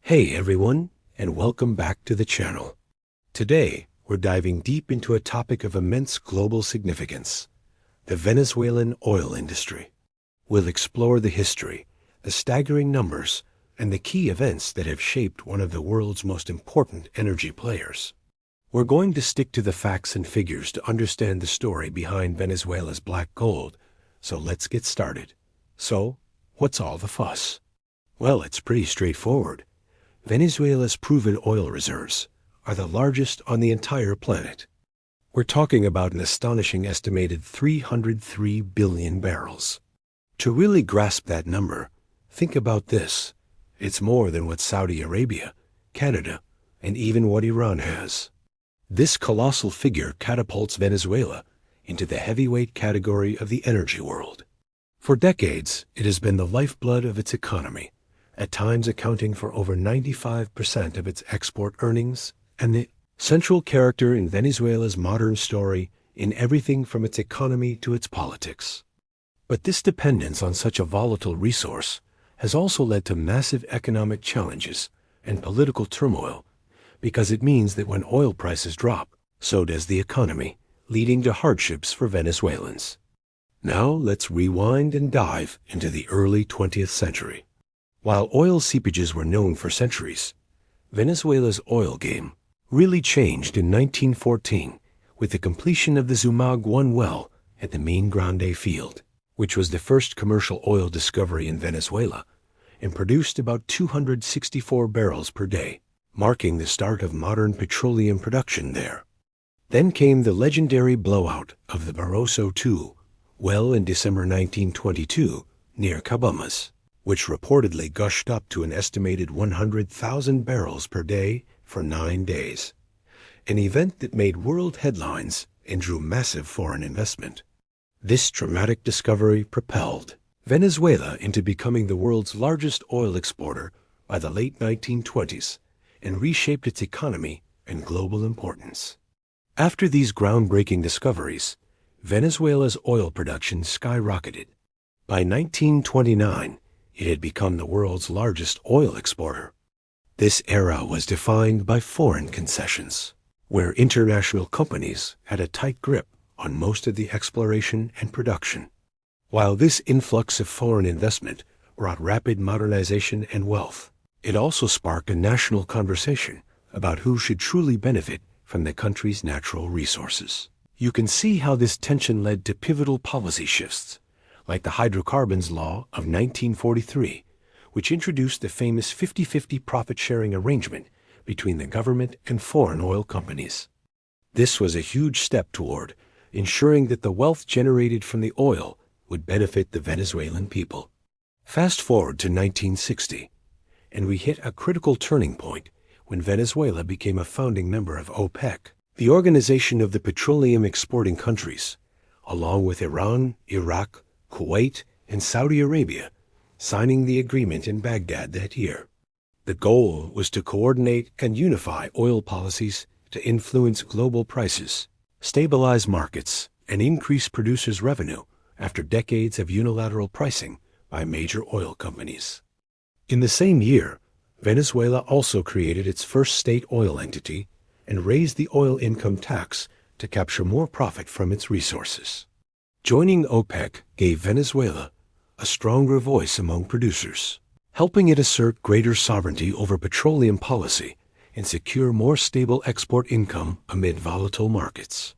Hey everyone, and welcome back to the channel. Today, we're diving deep into a topic of immense global significance, the Venezuelan oil industry. We'll explore the history, the staggering numbers, and the key events that have shaped one of the world's most important energy players. We're going to stick to the facts and figures to understand the story behind Venezuela's black gold, so let's get started. So, what's all the fuss? Well, it's pretty straightforward. Venezuela's proven oil reserves are the largest on the entire planet. We're talking about an astonishing estimated 303 billion barrels. To really grasp that number, think about this. It's more than what Saudi Arabia, Canada, and even what Iran has. This colossal figure catapults Venezuela into the heavyweight category of the energy world. For decades, it has been the lifeblood of its economy, at times accounting for over 95% of its export earnings, and the central character in Venezuela's modern story in everything from its economy to its politics. But this dependence on such a volatile resource has also led to massive economic challenges and political turmoil, because it means that when oil prices drop, so does the economy, leading to hardships for Venezuelans. Now let's rewind and dive into the early 20th century. While oil seepages were known for centuries, Venezuela's oil game really changed in 1914 with the completion of the Zumag-1 well at the Main Grande field, which was the first commercial oil discovery in Venezuela and produced about 264 barrels per day, marking the start of modern petroleum production there. Then came the legendary blowout of the Barroso II well in December 1922 near Cabamas, which reportedly gushed up to an estimated 100,000 barrels per day for 9 days, an event that made world headlines and drew massive foreign investment. This dramatic discovery propelled Venezuela into becoming the world's largest oil exporter by the late 1920s and reshaped its economy and global importance. After these groundbreaking discoveries, Venezuela's oil production skyrocketed. By 1929, it had become the world's largest oil exporter. This era was defined by foreign concessions, where international companies had a tight grip on most of the exploration and production. While this influx of foreign investment brought rapid modernization and wealth, it also sparked a national conversation about who should truly benefit from the country's natural resources. You can see how this tension led to pivotal policy shifts, like the hydrocarbons law of 1943, which introduced the famous 50-50 profit-sharing arrangement between the government and foreign oil companies. This was a huge step toward ensuring that the wealth generated from the oil would benefit the Venezuelan people. Fast forward to 1960, and we hit a critical turning point when Venezuela became a founding member of OPEC, the Organization of the Petroleum Exporting Countries, along with Iran, Iraq, Kuwait, and Saudi Arabia, signing the agreement in Baghdad that year. The goal was to coordinate and unify oil policies to influence global prices, stabilize markets, and increase producers' revenue after decades of unilateral pricing by major oil companies. In the same year, Venezuela also created its first state oil entity and raised the oil income tax to capture more profit from its resources. Joining OPEC gave Venezuela a stronger voice among producers, helping it assert greater sovereignty over petroleum policy and secure more stable export income amid volatile markets.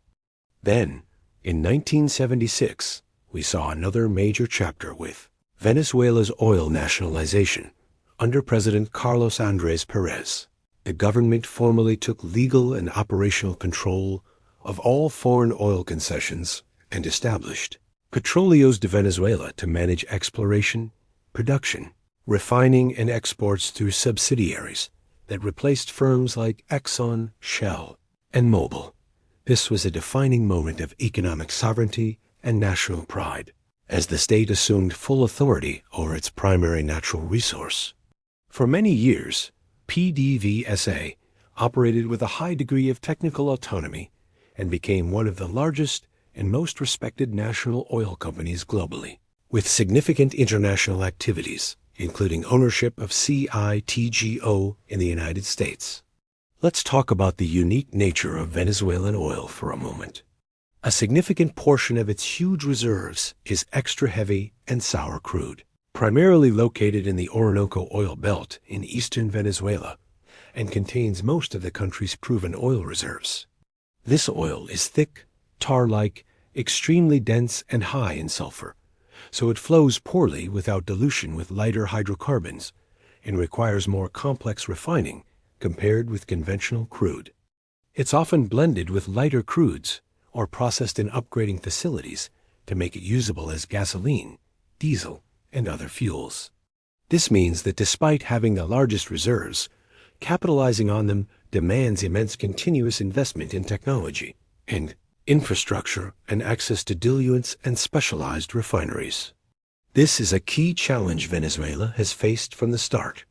Then, in 1976, we saw another major chapter with Venezuela's oil nationalization under President Carlos Andrés Pérez. The government formally took legal and operational control of all foreign oil concessions and established Petróleos de Venezuela to manage exploration, production, refining, and exports through subsidiaries that replaced firms like Exxon, Shell, and Mobil. This was a defining moment of economic sovereignty and national pride, as the state assumed full authority over its primary natural resource. For many years, PDVSA operated with a high degree of technical autonomy and became one of the largest and most respected national oil companies globally, with significant international activities including ownership of CITGO in the United States. Let's talk about the unique nature of Venezuelan oil for a moment. A significant portion of its huge reserves is extra heavy and sour crude, primarily located in the Orinoco Oil Belt in eastern Venezuela, and contains most of the country's proven oil reserves. This oil is thick, tar-like, extremely dense and high in sulfur, so it flows poorly without dilution with lighter hydrocarbons and requires more complex refining compared with conventional crude. It's often blended with lighter crudes or processed in upgrading facilities to make it usable as gasoline, diesel, and other fuels. This means that despite having the largest reserves, capitalizing on them demands immense continuous investment in technology and infrastructure and access to diluents and specialized refineries. This is a key challenge Venezuela has faced from the start.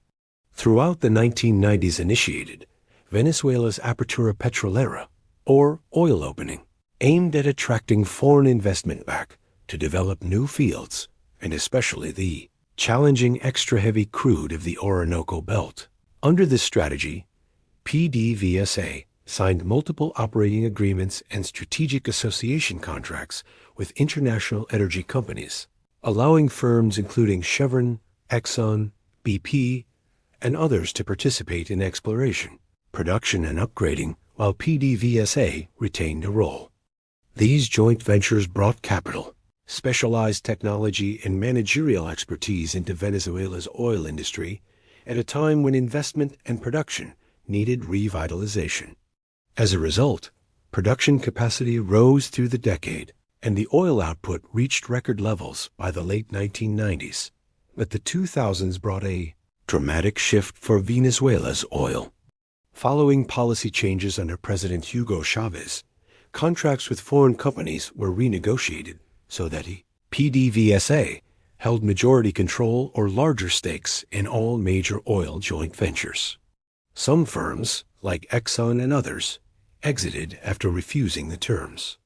Throughout the 1990s initiated Venezuela's Apertura Petrolera, or oil opening, aimed at attracting foreign investment back to develop new fields, and especially the challenging extra-heavy crude of the Orinoco Belt. Under this strategy, PDVSA signed multiple operating agreements and strategic association contracts with international energy companies, allowing firms including Chevron, Exxon, BP, and others to participate in exploration, production, and upgrading, while PDVSA retained a role. These joint ventures brought capital, specialized technology, and managerial expertise into Venezuela's oil industry at a time when investment and production needed revitalization. As a result, production capacity rose through the decade, and the oil output reached record levels by the late 1990s. But the 2000s brought a dramatic shift for Venezuela's oil. Following policy changes under President Hugo Chavez, contracts with foreign companies were renegotiated so that PDVSA held majority control or larger stakes in all major oil joint ventures. Some firms, like Exxon and others, exited after refusing the terms.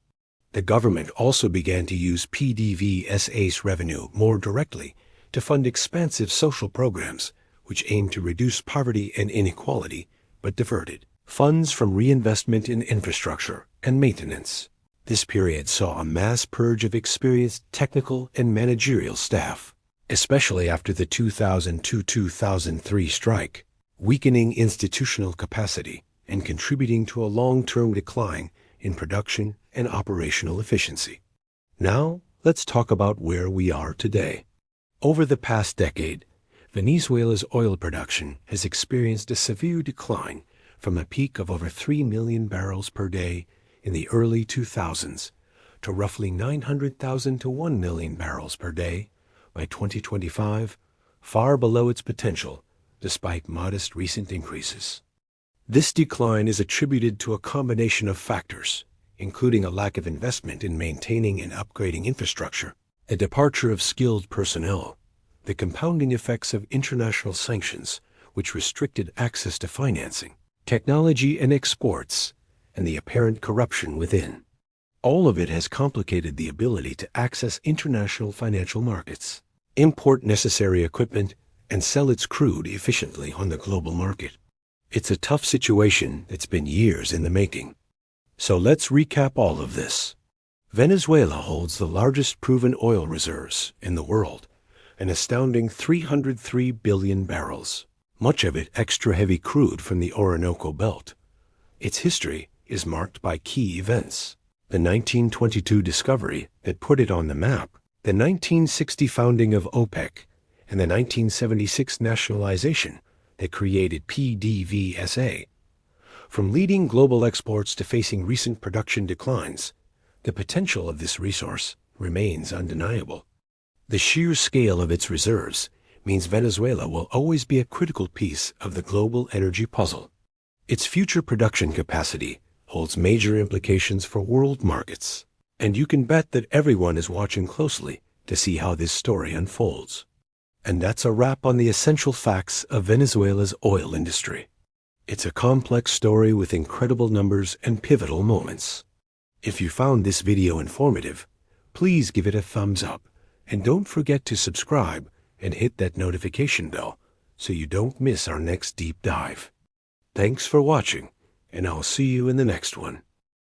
The government also began to use PDVSA's revenue more directly to fund expansive social programs which aimed to reduce poverty and inequality, but diverted funds from reinvestment in infrastructure and maintenance. This period saw a mass purge of experienced technical and managerial staff, especially after the 2002-2003 strike, weakening institutional capacity and contributing to a long-term decline in production and operational efficiency. Now, let's talk about where we are today. Over the past decade, Venezuela's oil production has experienced a severe decline from a peak of over 3 million barrels per day in the early 2000s to roughly 900,000 to 1 million barrels per day by 2025, far below its potential despite modest recent increases. This decline is attributed to a combination of factors, including a lack of investment in maintaining and upgrading infrastructure, a departure of skilled personnel, the compounding effects of international sanctions, which restricted access to financing, technology and exports, and the apparent corruption within. All of it has complicated the ability to access international financial markets, import necessary equipment, and sell its crude efficiently on the global market. It's a tough situation that's been years in the making. So let's recap all of this. Venezuela holds the largest proven oil reserves in the world, an astounding 303 billion barrels, much of it extra-heavy crude from the Orinoco Belt. Its history is marked by key events: the 1922 discovery that put it on the map, the 1960 founding of OPEC, and the 1976 nationalization that created PDVSA. From leading global exports to facing recent production declines, the potential of this resource remains undeniable. The sheer scale of its reserves means Venezuela will always be a critical piece of the global energy puzzle. Its future production capacity holds major implications for world markets, and you can bet that everyone is watching closely to see how this story unfolds. And that's a wrap on the essential facts of Venezuela's oil industry. It's a complex story with incredible numbers and pivotal moments. If you found this video informative, please give it a thumbs up, and don't forget to subscribe and hit that notification bell so you don't miss our next deep dive. Thanks for watching, and I'll see you in the next one.